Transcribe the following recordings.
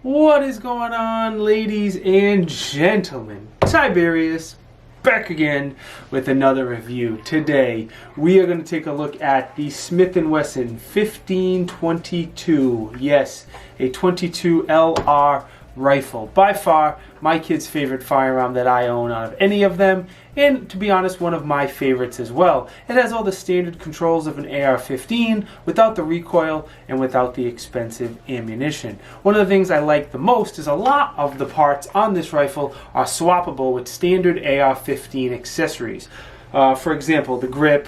What is going on, ladies and gentlemen? Tiberious back again with another review. Today we are going to take a look at the Smith & Wesson 1522. Yes, a 22 LR rifle. By far my kid's favorite firearm that I own out of any of them, and to be honest, one of my favorites as well. It has all the standard controls of an AR-15 without the recoil and without the expensive ammunition. One of the things I like the most is a lot of the parts on this rifle are swappable with standard AR-15 accessories. For example, the grip,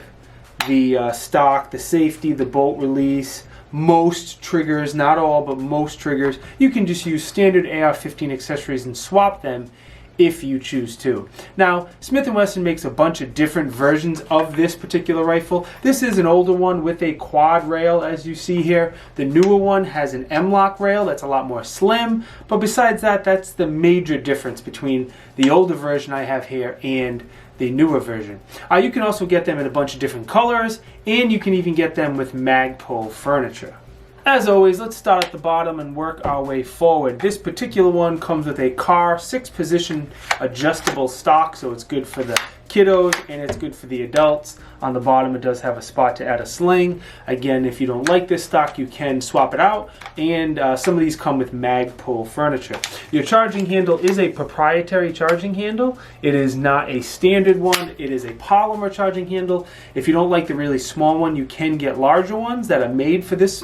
the stock, the safety, the bolt release. Most triggers, not all, but most triggers, you can just use standard AR-15 accessories and swap them if you choose to. Now, Smith & Wesson makes a bunch of different versions of this particular rifle. This is an older one with a quad rail, as you see here. The newer one has an M-lock rail that's a lot more slim, but besides that, that's the major difference between the older version I have here and the newer version. You can also get them in a bunch of different colors, and you can even get them with Magpul furniture. As always, let's start at the bottom and work our way forward. This particular one comes with a car 6-position adjustable stock, so it's good for the kiddos and it's good for the adults. On the bottom it does have a spot to add a sling. Again, if you don't like this stock, you can swap it out, and some of these come with Magpul furniture. Your charging handle is a proprietary charging handle. It is not a standard one. It is a polymer charging handle. If you don't like the really small one, you can get larger ones that are made for this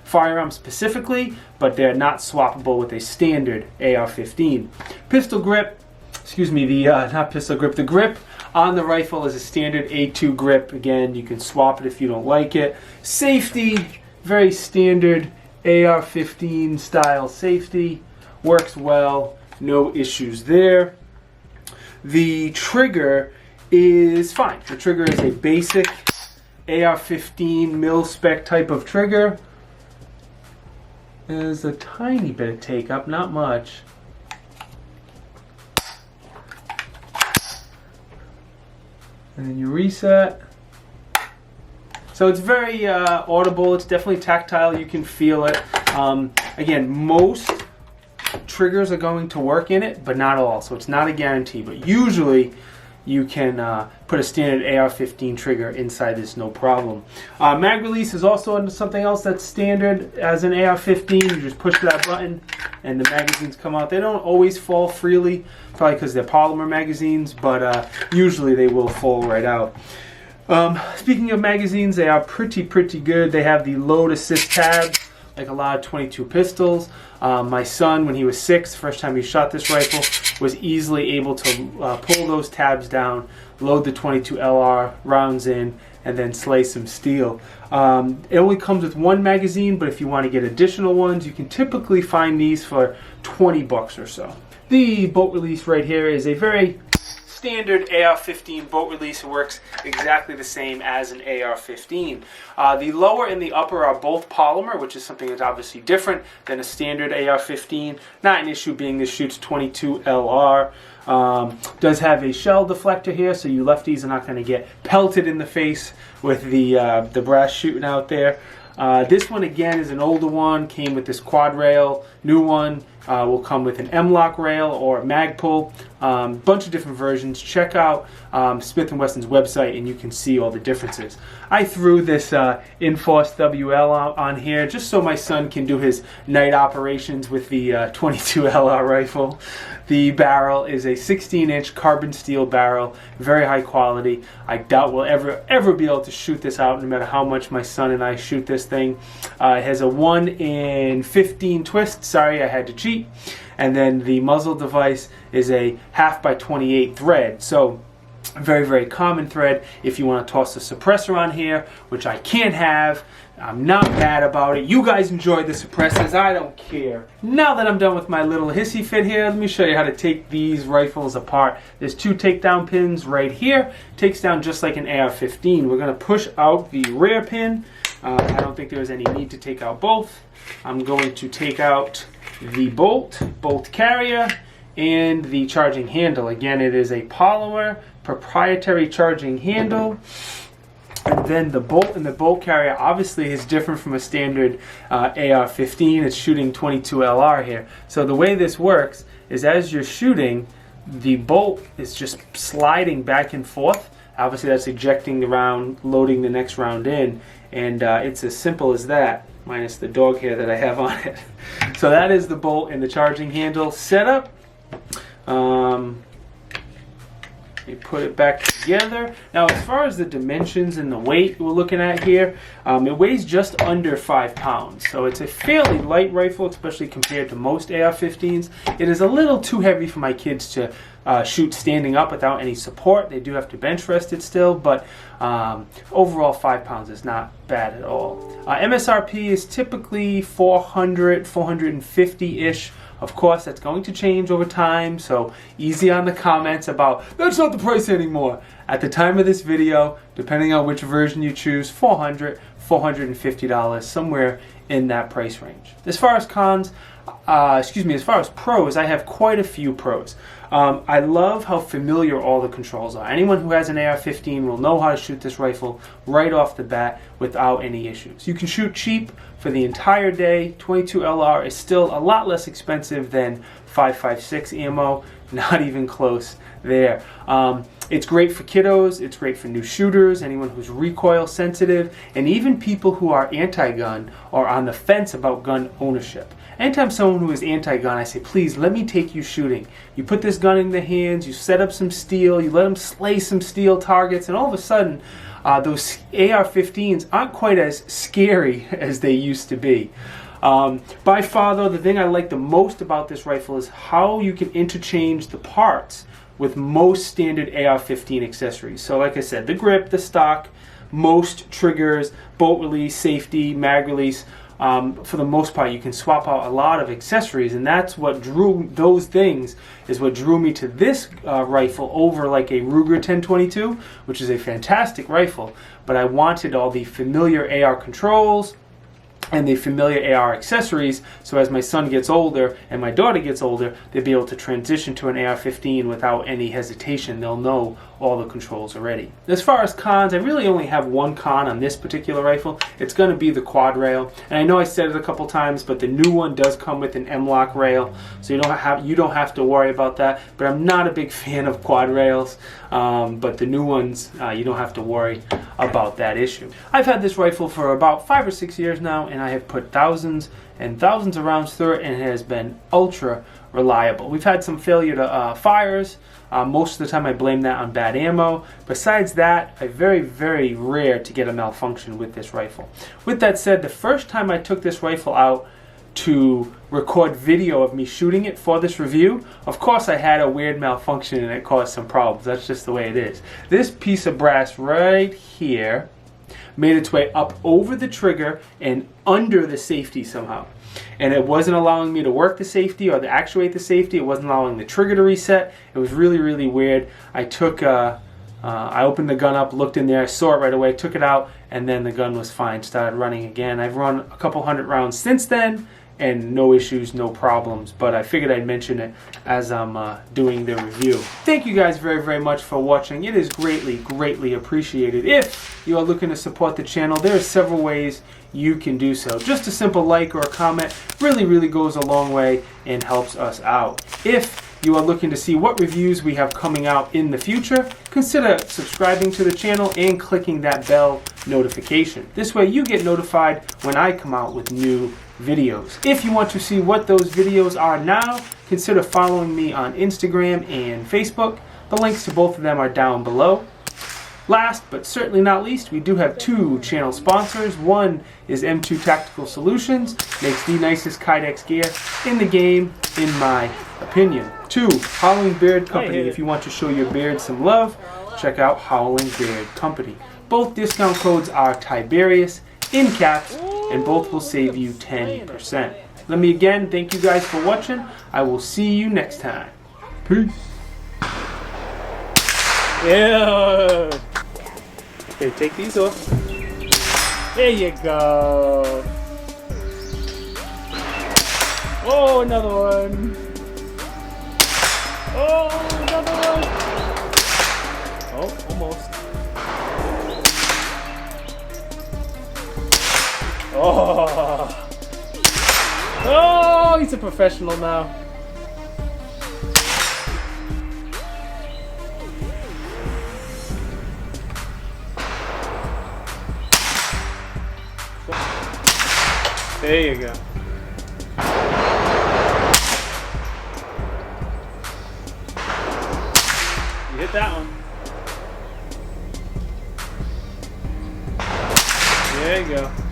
firearm specifically, but they're not swappable with a standard AR-15. Pistol grip, the grip on the rifle is a standard A2 grip. Again, you can swap it if you don't like it. Safety, very standard AR-15 style safety. Works well, no issues there. The trigger is fine. The trigger is a basic AR-15 mil-spec type of trigger. There's a tiny bit of take-up, not much. And then you reset. So it's very audible. It's definitely tactile. You can feel it. Again, most triggers are going to work in it, but not all. So it's not a guarantee. But usually you can put a standard AR-15 trigger inside this, no problem. Mag release is also something else that's standard as an AR-15. You just push that button and the magazines come out. They don't always fall freely, probably because they're polymer magazines, but usually they will fall right out. Speaking of magazines, they are pretty good. They have the load assist tabs, like a lot of 22 pistols. My son, when he was 6, first time he shot this rifle, was easily able to pull those tabs down, load the 22 LR rounds in, and then slay some steel. It only comes with one magazine, but if you want to get additional ones, you can typically find these for 20 bucks or so. The bolt release right here is a very standard AR-15 bolt release. It works exactly the same as an AR-15. The lower and the upper are both polymer, which is something that's obviously different than a standard AR-15. Not an issue being this shoots 22 LR. Does have a shell deflector here, so you lefties are not going to get pelted in the face with the brass shooting out there. This one again is an older one, came with this quad rail. New one will come with an M-lock rail or Magpul. Bunch of different versions. Check out Smith & Wesson's website and you can see all the differences. I threw this Enforce WL on here just so my son can do his night operations with the 22 LR rifle. The barrel is a 16-inch carbon steel barrel, very high quality. I doubt we'll ever be able to shoot this out, no matter how much my son and I shoot this thing. It has a 1 in 15 twist. Sorry, I had to cheat. And then the muzzle device is a 1/2 x 28 thread. So very common thread. If you want to toss a suppressor on here, which I can't have, I'm not mad about it. You guys enjoy the suppressors, I don't care. Now that I'm done with my little hissy fit here, let me show you how to take these rifles apart. There's 2 takedown pins right here. Takes down just like an AR-15. We're going to push out the rear pin. I don't think there's any need to take out both. I'm going to take out the bolt carrier, and the charging handle. Again, it is a polymer proprietary charging handle. And then the bolt in the bolt carrier obviously is different from a standard AR-15. It's shooting 22 LR here. So the way this works is as you're shooting, the bolt is just sliding back and forth. Obviously that's ejecting the round, loading the next round in, and it's as simple as that, minus the dog hair that I have on it. So that is the bolt and the charging handle setup. You put it back together. Now as far as the dimensions and the weight we're looking at here, it weighs just under 5 pounds. So it's a fairly light rifle, especially compared to most AR-15s. It is a little too heavy for my kids to shoot standing up without any support. They do have to bench rest it still, but overall 5 pounds is not bad at all. MSRP is typically 400, 450-ish. Of course, that's going to change over time, so easy on the comments about, that's not the price anymore. At the time of this video, depending on which version you choose, $400, $450, somewhere in that price range. As far as cons, as far as pros, I have quite a few pros. I love how familiar all the controls are. Anyone who has an AR-15 will know how to shoot this rifle right off the bat without any issues. You can shoot cheap for the entire day. 22 LR is still a lot less expensive than 5.56 ammo, not even close there. It's great for kiddos, it's great for new shooters, anyone who's recoil sensitive, and even people who are anti-gun or on the fence about gun ownership. Anytime someone who is anti-gun, I say, please let me take you shooting. You put this gun in their hands, you set up some steel, you let them slay some steel targets, and all of a sudden those AR-15s aren't quite as scary as they used to be. By far though, the thing I like the most about this rifle is how you can interchange the parts with most standard AR-15 accessories. So like I said, the grip, the stock, most triggers, bolt release, safety, mag release, for the most part you can swap out a lot of accessories, and that's what drew, those things is what drew me to this rifle over like a Ruger 1022, which is a fantastic rifle, but I wanted all the familiar AR controls and the familiar AR accessories, so as my son gets older and my daughter gets older, they'll be able to transition to an AR-15 without any hesitation. They'll know all the controls already. As far as cons, I really only have one con on this particular rifle. It's going to be the quad rail, and I know I said it a couple times, but the new one does come with an M-lock rail, so you don't have to worry about that. But I'm not a big fan of quad rails, but the new ones, you don't have to worry about that issue. I've had this rifle for about 5 or 6 years now, and I have put thousands and thousands of rounds through it, and it has been ultra reliable. We've had some failure to fires. Most of the time I blame that on bad ammo. Besides that, I'm very, very rare to get a malfunction with this rifle. With that said, the first time I took this rifle out to record video of me shooting it for this review, of course I had a weird malfunction and it caused some problems. That's just the way it is. This piece of brass right here made its way up over the trigger and under the safety somehow. And it wasn't allowing me to work the safety or to actuate the safety. It wasn't allowing the trigger to reset. It was really, really weird. I opened the gun up, looked in there, I saw it right away, took it out, and then the gun was fine, started running again. I've run a couple hundred rounds since then, and no issues, no problems, but I figured I'd mention it as I'm doing the review. Thank you guys very, very much for watching. It is greatly, greatly appreciated. If you are looking to support the channel, there are several ways you can do so. Just a simple like or a comment really, really goes a long way and helps us out. If you are looking to see what reviews we have coming out in the future, consider subscribing to the channel and clicking that bell notification. This way you get notified when I come out with new videos. If you want to see what those videos are now, consider following me on Instagram and Facebook. The links to both of them are down below. Last but certainly not least, we do have 2 channel sponsors. One is M2 Tactical Solutions, makes the nicest Kydex gear in the game, in my opinion. 2, Howling Beard Company. If you want to show your beard some love, check out Howling Beard Company. Both discount codes are Tiberious in caps, and both will save you 10%. Let me again thank you guys for watching. I will see you next time. Peace. Yeah. Okay, take these off. There you go. Oh, another one. Oh, another one. Oh, almost. Oh. Oh, he's a professional now. There you go. You hit that one. There you go.